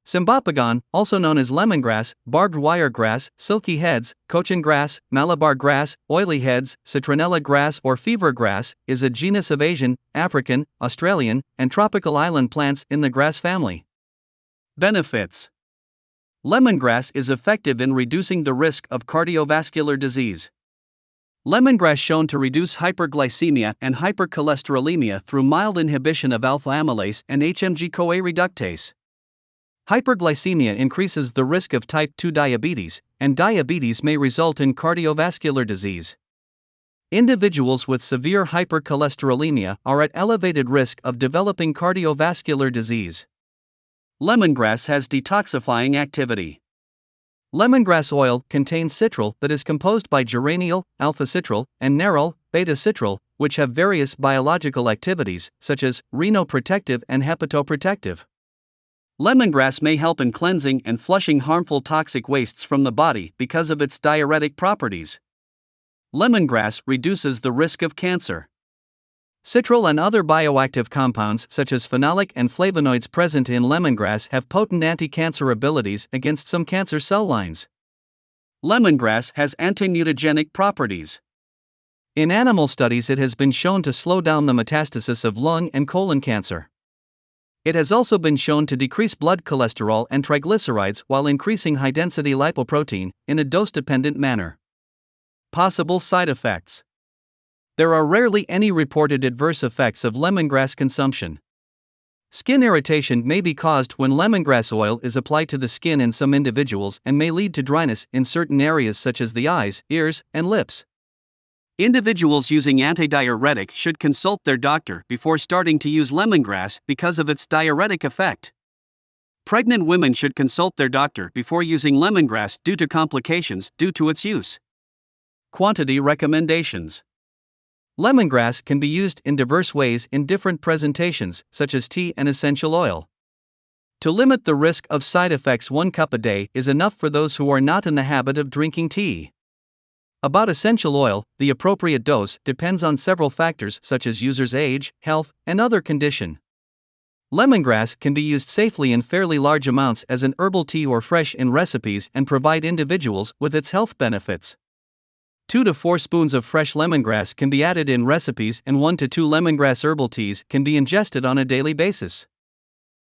Cymbopogon, also known as lemongrass, barbed wire grass, silky heads, Cochin grass, Malabar grass, oily heads, citronella grass or fever grass, is a genus of Asian, African, Australian, and tropical island plants in the grass family. Benefits: lemongrass is effective in reducing the risk of cardiovascular disease. Lemongrass shown to reduce hyperglycemia and hypercholesterolemia through mild inhibition of alpha-amylase and HMG-CoA reductase. Hyperglycemia increases the risk of type 2 diabetes, and diabetes may result in cardiovascular disease. Individuals with severe hypercholesterolemia are at elevated risk of developing cardiovascular disease. Lemongrass has detoxifying activity. Lemongrass oil contains citral that is composed by geranial, alpha-citral, and neral, beta-citral, which have various biological activities, such as Reno protective and hepatoprotective. Lemongrass may help in cleansing and flushing harmful toxic wastes from the body because of its diuretic properties. Lemongrass reduces the risk of cancer. Citral and other bioactive compounds such as phenolic and flavonoids present in lemongrass have potent anti-cancer abilities against some cancer cell lines. Lemongrass has anti-mutagenic properties. In animal studies, it has been shown to slow down the metastasis of lung and colon cancer. It has also been shown to decrease blood cholesterol and triglycerides while increasing high-density lipoprotein in a dose-dependent manner. Possible side effects: there are rarely any reported adverse effects of lemongrass consumption. Skin irritation may be caused when lemongrass oil is applied to the skin in some individuals and may lead to dryness in certain areas such as the eyes, ears, and lips. Individuals using antidiuretic should consult their doctor before starting to use lemongrass because of its diuretic effect. Pregnant women should consult their doctor before using lemongrass due to complications due to its use. Quantity recommendations: lemongrass can be used in diverse ways in different presentations, such as tea and essential oil. To limit the risk of side effects, 1 cup a day is enough for those who are not in the habit of drinking tea. About essential oil, the appropriate dose depends on several factors such as user's age, health, and other condition. Lemongrass can be used safely in fairly large amounts as an herbal tea or fresh in recipes and provide individuals with its health benefits. 2 to 4 spoons of fresh lemongrass can be added in recipes, and 1 to 2 lemongrass herbal teas can be ingested on a daily basis.